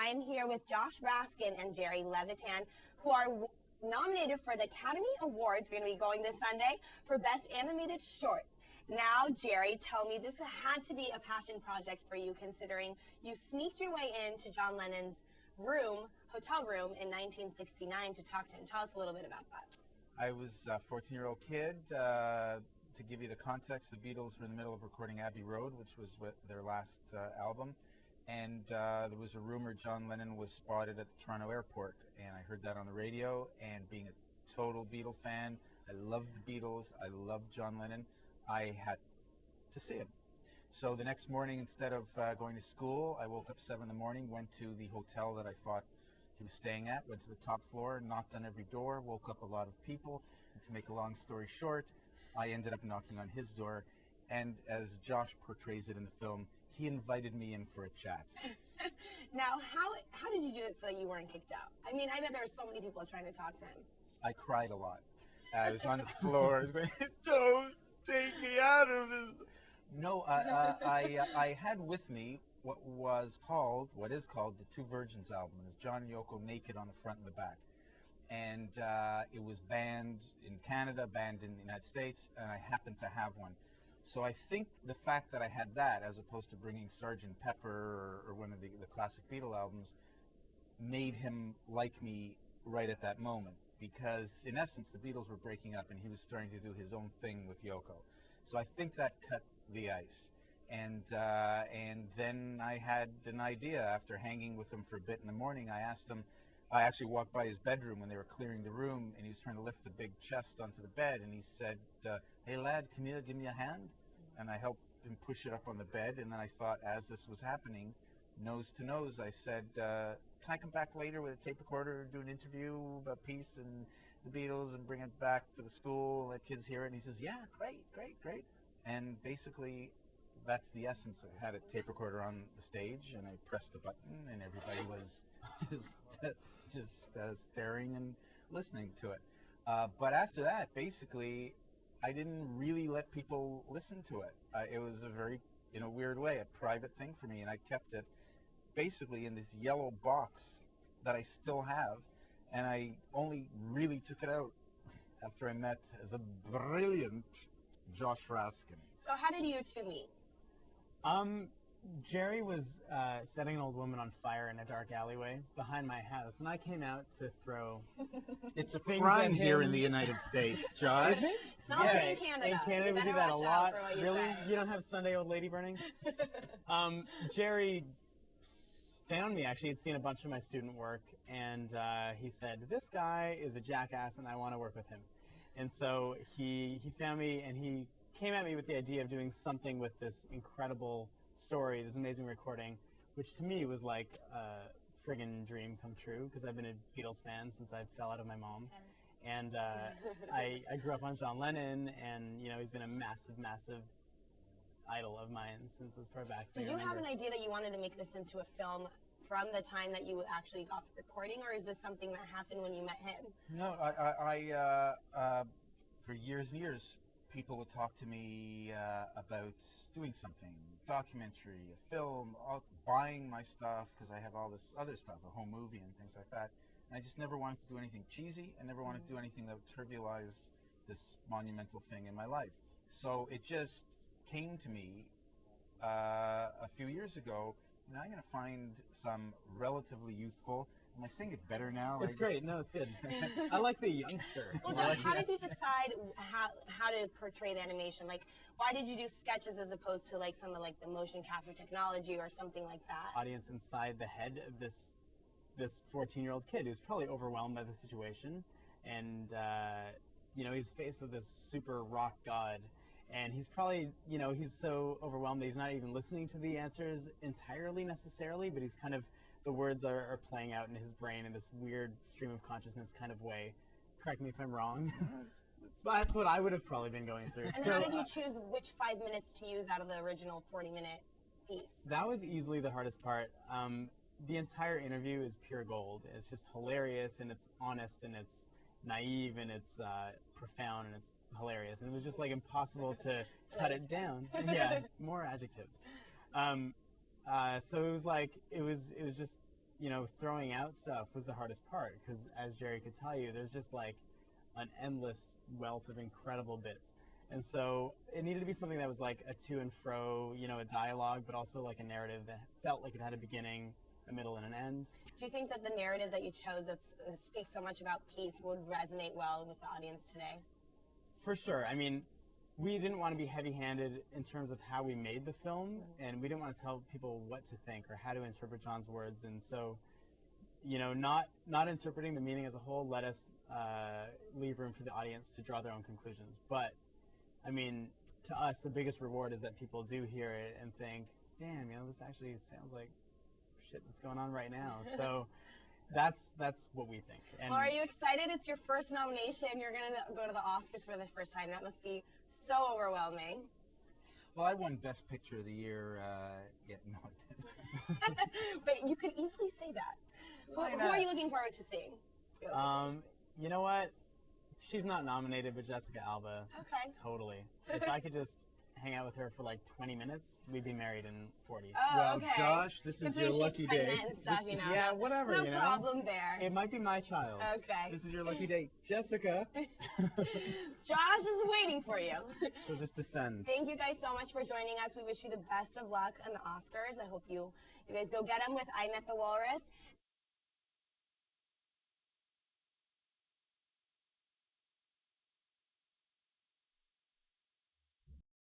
I'm here with Josh Raskin and Jerry Levitan, who are nominated for the Academy Awards. We're going to be going this Sunday for Best Animated Short. Now, Jerry, tell me, this had to be a passion project for you, considering you sneaked your way into John Lennon's hotel room in 1969 to talk to him. Tell us a little bit about that. I was a 14-year-old kid. To give you the context, the Beatles were in the middle of recording Abbey Road, which was their last album. And there was a rumor John Lennon was spotted at the Toronto airport. And I heard that on the radio. And being a total Beatle fan, I loved the Beatles. I loved John Lennon. I had to see him. So the next morning, instead of going to school, I woke up 7 in the morning, went to the hotel that I thought he was staying at, went to the top floor, knocked on every door, woke up a lot of people. And to make a long story short, I ended up knocking on his door. And as Josh portrays it in the film, he invited me in for a chat. Now, how did you do it so that you weren't kicked out? I mean, I bet there were so many people trying to talk to him. I cried a lot. I was on the floor. I was going, don't take me out of this. No, I had with me what is called the Two Virgins album. It's John and Yoko naked on the front and the back. And it was banned in Canada, banned in the United States, and I happened to have one. So I think the fact that I had that, as opposed to bringing Sgt. Pepper or one of the classic Beatle albums, made him like me right at that moment. Because in essence, the Beatles were breaking up and he was starting to do his own thing with Yoko. So I think that cut the ice. And then I had an idea after hanging with him for a bit in the morning. I actually walked by his bedroom when they were clearing the room, and he was trying to lift the big chest onto the bed, and he said, hey lad, come here, give me a hand. And I helped him push it up on the bed, and then I thought, as this was happening, nose to nose, I said, can I come back later with a tape recorder and do an interview about peace and the Beatles and bring it back to the school, let kids hear it? And he says, yeah, great. And basically, that's the essence. I had a tape recorder on the stage, and I pressed the button, and everybody was just staring and listening to it. But after that, basically, I didn't really let people listen to it. It was a very, in a weird way, a private thing for me, and I kept it basically in this yellow box that I still have, and I only really took it out after I met the brilliant Josh Raskin. So how did you two meet? Jerry was setting an old woman on fire in a dark alleyway behind my house, and I came out to throw. It's a crime here in the United States, Josh. Is it? It's not like in Canada. In Canada, we do that a lot. Really? You don't have Sunday Old Lady burning? Jerry found me. Actually, he'd seen a bunch of my student work, and he said, this guy is a jackass, and I want to work with him. And so he found me, and he came at me with the idea of doing something with this incredible story, this amazing recording, which to me was like a friggin' dream come true, because I've been a Beatles fan since I fell out of my mom. And I grew up on John Lennon, and he's been a massive idol of mine since his pro back. Did you have an idea that you wanted to make this into a film from the time that you actually got the recording, or is this something that happened when you met him? No, I for years and years, people would talk to me about doing something, documentary, a film, buying my stuff, because I have all this other stuff, a home movie and things like that. And I just never wanted to do anything cheesy. I never wanted to do anything that would trivialize this monumental thing in my life. So it just came to me a few years ago, and I'm going to find some relatively youthful. Am I saying it better now? It's great. No, it's good. I like the youngster. Well, Josh, how did you decide how to portray the animation? Like, why did you do sketches as opposed to like some of like the motion capture technology or something like that? Audience inside the head of this 14-year-old kid who's probably overwhelmed by the situation, and he's faced with this super rock god, and he's probably he's so overwhelmed that he's not even listening to the answers entirely necessarily, but he's kind of, the words are playing out in his brain in this weird stream of consciousness kind of way. Correct me if I'm wrong. But that's what I would have probably been going through. And how did you choose which 5 minutes to use out of the original 40-minute piece? That was easily the hardest part. The entire interview is pure gold. It's just hilarious, and it's honest, and it's naive, and it's profound, and it's hilarious. And it was just like impossible to cut it down. Yeah, more adjectives. So it was like, it was just throwing out stuff was the hardest part because, as Jerry could tell you, there's just like an endless wealth of incredible bits. And so it needed to be something that was like a to and fro, a dialogue, but also like a narrative that felt like it had a beginning, a middle, and an end. Do you think that the narrative that you chose that speaks so much about peace would resonate well with the audience today? For sure. I mean, we didn't want to be heavy-handed in terms of how we made the film, and we didn't want to tell people what to think or how to interpret John's words. And so, not interpreting the meaning as a whole let us leave room for the audience to draw their own conclusions. But, I mean, to us, the biggest reward is that people do hear it and think, damn, this actually sounds like shit that's going on right now. So that's what we think. And well, are you excited? It's your first nomination. You're going to go to the Oscars for the first time. That must be so overwhelming. Well, I won Best Picture of the Year. No, I didn't. But you could easily say that. Who are you looking forward to seeing? You know what? She's not nominated, but Jessica Alba. Okay. Totally. If I could just hang out with her for like 20 minutes, we'd be married in 40. Oh, well, okay. Josh, this is your lucky day. And stuff, Yeah, whatever. No problem there. It might be my child. Okay. This is your lucky day. Jessica. Josh is waiting for you. She'll just descend. Thank you guys so much for joining us. We wish you the best of luck on the Oscars. I hope you guys go get them with I Met the Walrus.